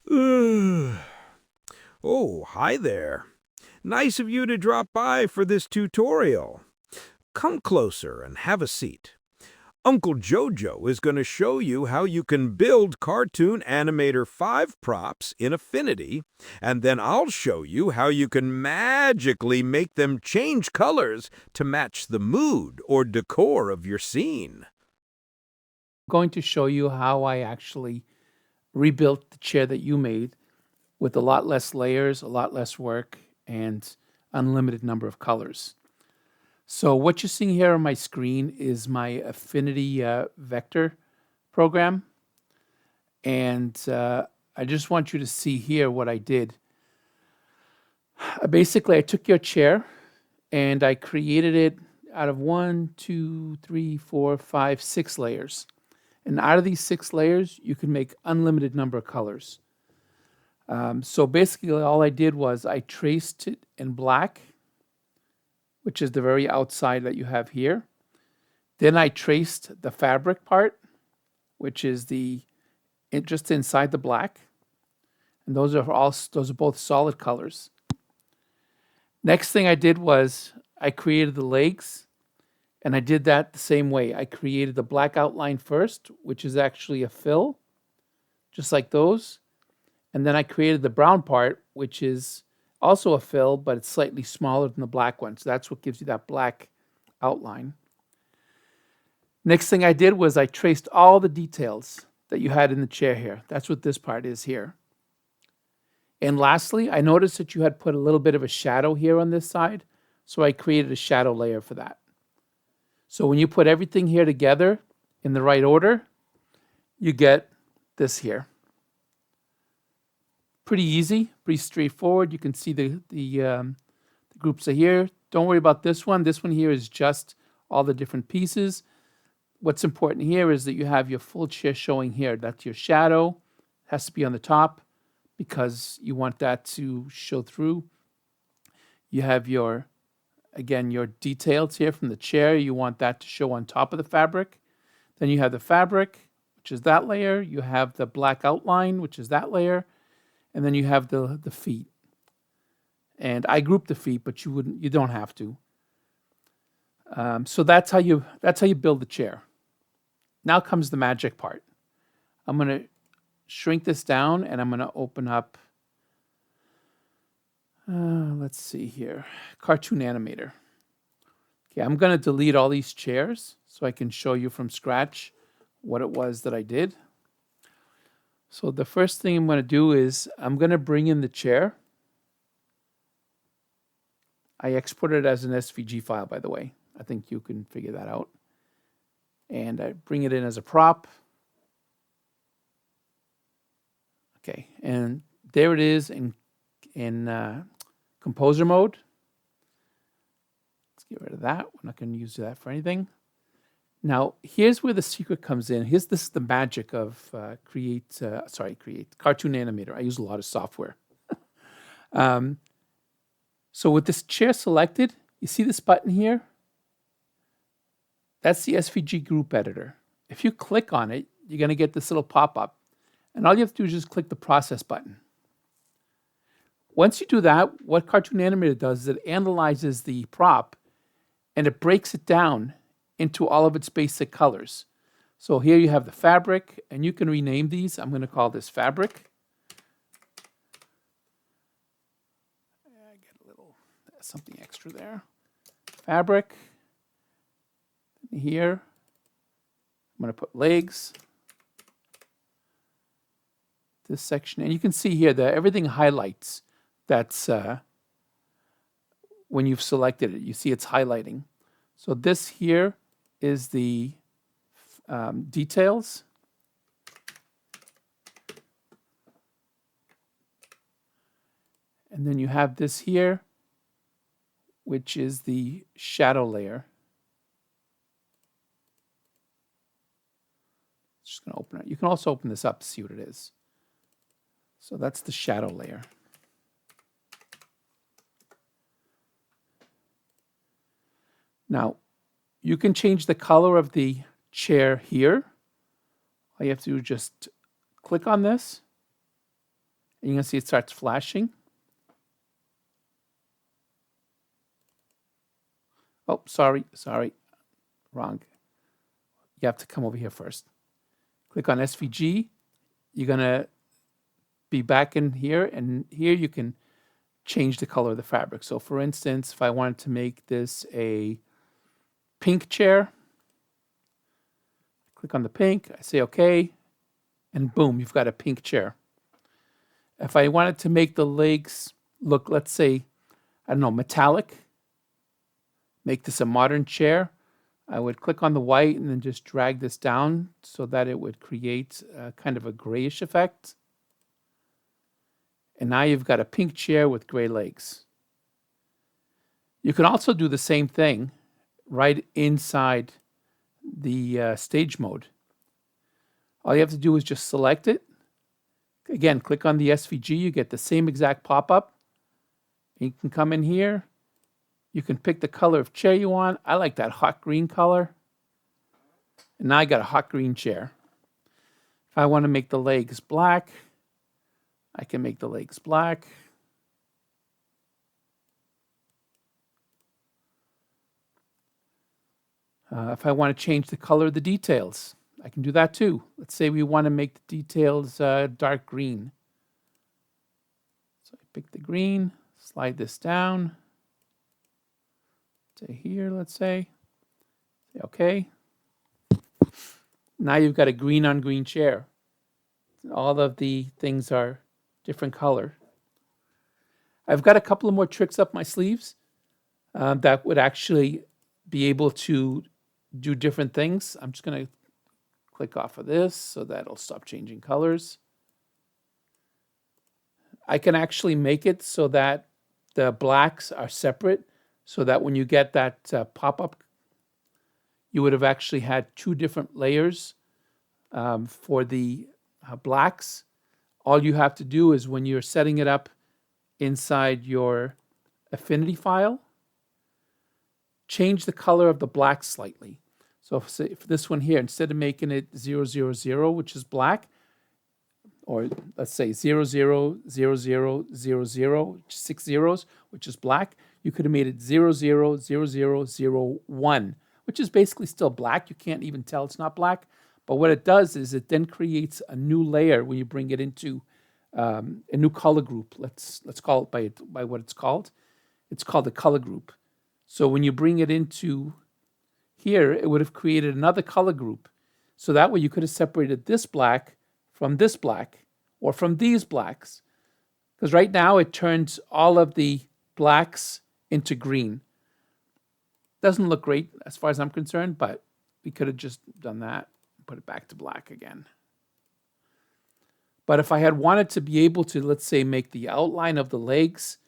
Oh, hi there. Nice of you to drop by for this tutorial. Come closer and have a seat. Uncle Jojo is going to show you how you can build Cartoon Animator 5 props in Affinity, and then I'll show you how you can magically make them change colors to match the mood or decor of your scene. Going to show you how I actually rebuilt the chair that you made with a lot less layers, a lot less work, and unlimited number of colors. So what you're seeing here on my screen is my Affinity vector program. And I just want you to see here what I did. Basically, I took your chair and I created it out of 1, 2, 3, 4, 5, 6 layers. And out of these 6 layers, you can make unlimited number of colors. So basically, all I did was I traced it in black, which is the very outside that you have here. Then I traced the fabric part, which is just inside the black. And those are both solid colors. Next thing I did was I created the legs, and I did that the same way. I created the black outline first, which is actually a fill, just like those. And then I created the brown part, which is also a fill, but it's slightly smaller than the black one. So that's what gives you that black outline. Next thing I did was I traced all the details that you had in the chair here. That's what this part is here. And lastly, I noticed that you had put a little bit of a shadow here on this side. So I created a shadow layer for that. So when you put everything here together in the right order, you get this here. Pretty easy, pretty straightforward. You can see the groups are here. Don't worry about this one. This one here is just all the different pieces. What's important here is that you have your full chair showing here. That's your shadow. It has to be on the top because you want that to show through. You have your details here from the chair. You want that to show on top of the fabric. Then you have the fabric, which is that layer. You have the black outline, which is that layer. And then you have the feet. And I grouped the feet, but you don't have to. So that's how you build the chair. Now comes the magic part. I'm going to shrink this down and I'm going to open up, let's see here, Cartoon Animator. Okay, I'm going to delete all these chairs so I can show you from scratch what it was that I did. So the first thing I'm going to do is I'm going to bring in the chair. I exported it as an SVG file, by the way. I think you can figure that out. And I bring it in as a prop. Okay, and there it is in composer mode. Let's get rid of that. We're not going to use that for anything. Now, here's where the secret comes in. This is the magic of Cartoon Animator. I use a lot of software. So with this chair selected, you see this button here? That's the SVG group editor. If you click on it, you're going to get this little pop-up. And all you have to do is just click the process button. Once you do that, what Cartoon Animator does is it analyzes the prop and it breaks it down into all of its basic colors. So here you have the fabric, and you can rename these. I'm going to call this fabric. I get a little something extra there. Fabric. Here, I'm going to put legs. This section, and you can see here that everything highlights. That's when you've selected it. You see it's highlighting. So this here is the details. And then you have this here, which is the shadow layer. Just going to open it. You can also open this up to see what it is. So that's the shadow layer. Now, you can change the color of the chair here. All you have to do is just click on this, And you're going to see it starts flashing. Oh, sorry, wrong. You have to come over here first. Click on SVG. You're going to be back in here, and here you can change the color of the fabric. So for instance, if I wanted to make this a pink chair, click on the pink, I say okay, and boom, you've got a pink chair. If I wanted to make the legs look, let's say, I don't know, metallic, make this a modern chair, I would click on the white and then just drag this down so that it would create kind of a grayish effect. And now you've got a pink chair with gray legs. You can also do the same thing right inside the stage mode. All you have to do is just select it. Again, click on the SVG, you get the same exact pop-up. You can come in here. You can pick the color of chair you want. I like that hot green color. And now I got a hot green chair. If I want to make the legs black, I can make the legs black. If I want to change the color of the details, I can do that too. Let's say we want to make the details dark green. So I pick the green, slide this down to here, let's say. Okay. Now you've got a green on green chair. All of the things are different color. I've got a couple of more tricks up my sleeves that would actually be able to do different things. I'm just going to click off of this so that it'll stop changing colors. I can actually make it so that the blacks are separate so that when you get that pop-up, you would have actually had two different layers for the blacks. All you have to do is when you're setting it up inside your Affinity file, change the color of the black slightly. So if this one here, instead of making it 000, which is black, or let's say 000000, 6 zeros, which is black, you could have made it 000001, which is basically still black. You can't even tell it's not black. But what it does is it then creates a new layer when you bring it into a new color group. Let's call it by what it's called. It's called a color group. So when you bring it into here, it would have created another color group. So that way you could have separated this black from this black or from these blacks. Because right now it turns all of the blacks into green. Doesn't look great as far as I'm concerned, but we could have just done that and put it back to black again. But if I had wanted to be able to, let's say, make the outline of the legs,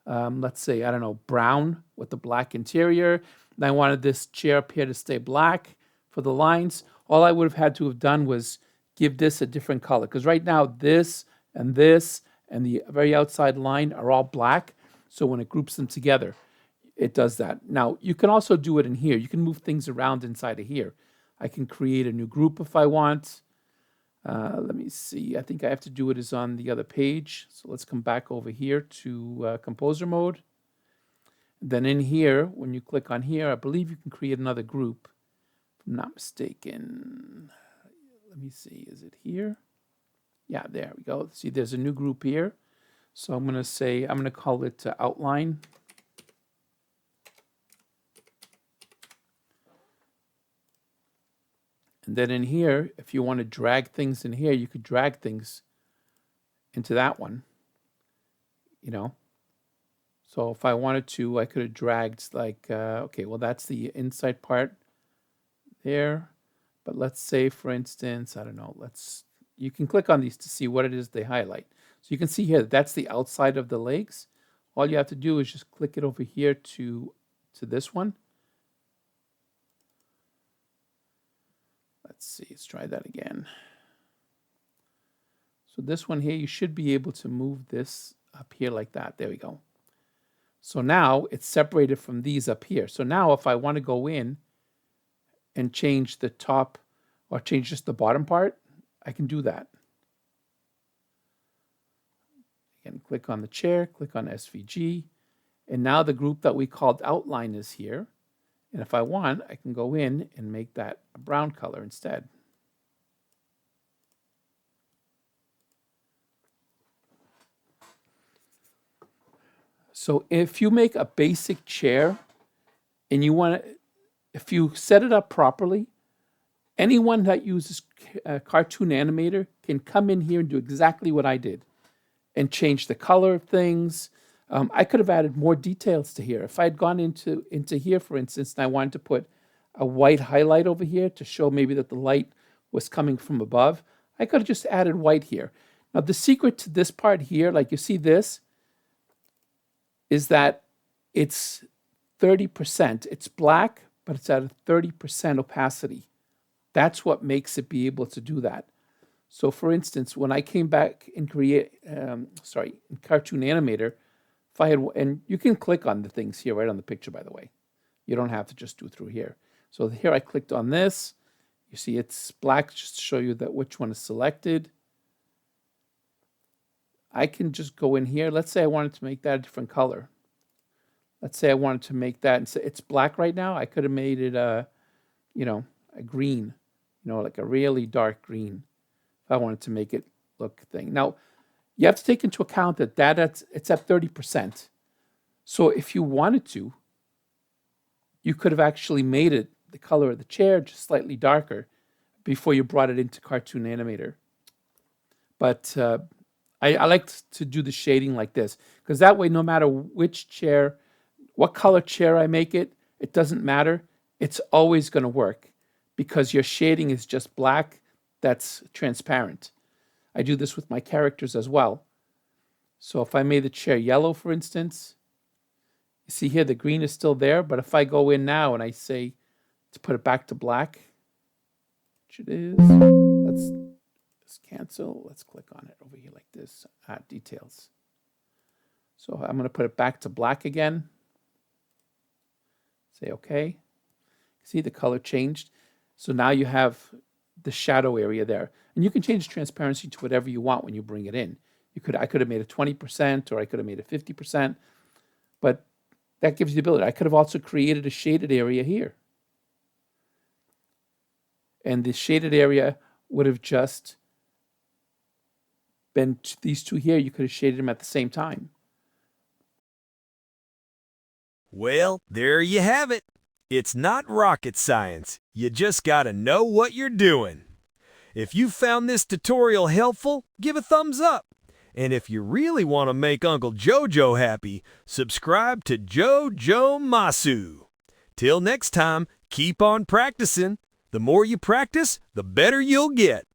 let's say, I don't know, brown with the black interior, and I wanted this chair up here to stay black for the lines, all I would have had to have done was give this a different color. Because right now, this and the very outside line are all black. So when it groups them together, it does that. Now, you can also do it in here. You can move things around inside of here. I can create a new group if I want. Let me see. I think I have to do it is on the other page. So let's come back over here to composer mode. Then in here, when you click on here, I believe you can create another group. If I'm not mistaken. Let me see. Is it here? Yeah, there we go. See, there's a new group here. So I'm going to say, I'm going to call it outline. And then in here, if you want to drag things in here, you could drag things into that one, you know. So if I wanted to, I could have dragged like, okay, well, that's the inside part there. But let's say, for instance, I don't know, you can click on these to see what it is they highlight. So you can see here, that's the outside of the legs. All you have to do is just click it over here to this one. Let's see, let's try that again. So this one here, you should be able to move this up here like that. There we go. So now it's separated from these up here. So now if I want to go in and change the top or change just the bottom part, I can do that. Again, click on the chair, click on SVG, and now the group that we called outline is here. And if I want, I can go in and make that a brown color instead. So if you make a basic chair and you want to, if you set it up properly, anyone that uses Cartoon Animator can come in here and do exactly what I did and change the color of things. I could have added more details to here. If I had gone into here, for instance, and I wanted to put a white highlight over here to show maybe that the light was coming from above, I could have just added white here. Now, the secret to this part here, like you see this, is that it's 30%. It's black, but it's at a 30% opacity. That's what makes it be able to do that. So for instance, when I came back and in Cartoon Animator, if I had, and you can click on the things here right on the picture, by the way. You don't have to just do through here. So here I clicked on this. You see it's black just to show you that which one is selected. I can just go in here. Let's say I wanted to make that a different color. Let's say I wanted to make that, and say it's black right now. I could have made it a green, like a really dark green. If I wanted to make it look thing. Now, you have to take into account that it's at 30%. So if you wanted to, you could have actually made it the color of the chair just slightly darker before you brought it into Cartoon Animator. But I like to do the shading like this, because that way, no matter which chair, what color chair I make it, it doesn't matter. It's always going to work because your shading is just black. That's transparent. I do this with my characters as well. So if I made the chair yellow, for instance, you see here the green is still there, but if I go in now and I say to put it back to black, which it is, let's cancel. Let's click on it over here like this, details. So I'm going to put it back to black again. Say OK. See the color changed. So now you have the shadow area there. And you can change transparency to whatever you want when you bring it in. I could have made it 20% or I could have made it 50%, but that gives you the ability. I could have also created a shaded area here. And the shaded area would have just been these two here. You could have shaded them at the same time. Well, there you have it. It's not rocket science. You just gotta know what you're doing. If you found this tutorial helpful, give a thumbs up. And if you really want to make Uncle Jojo happy, subscribe to Jojo Masu. Till next time, keep on practicing. The more you practice, the better you'll get.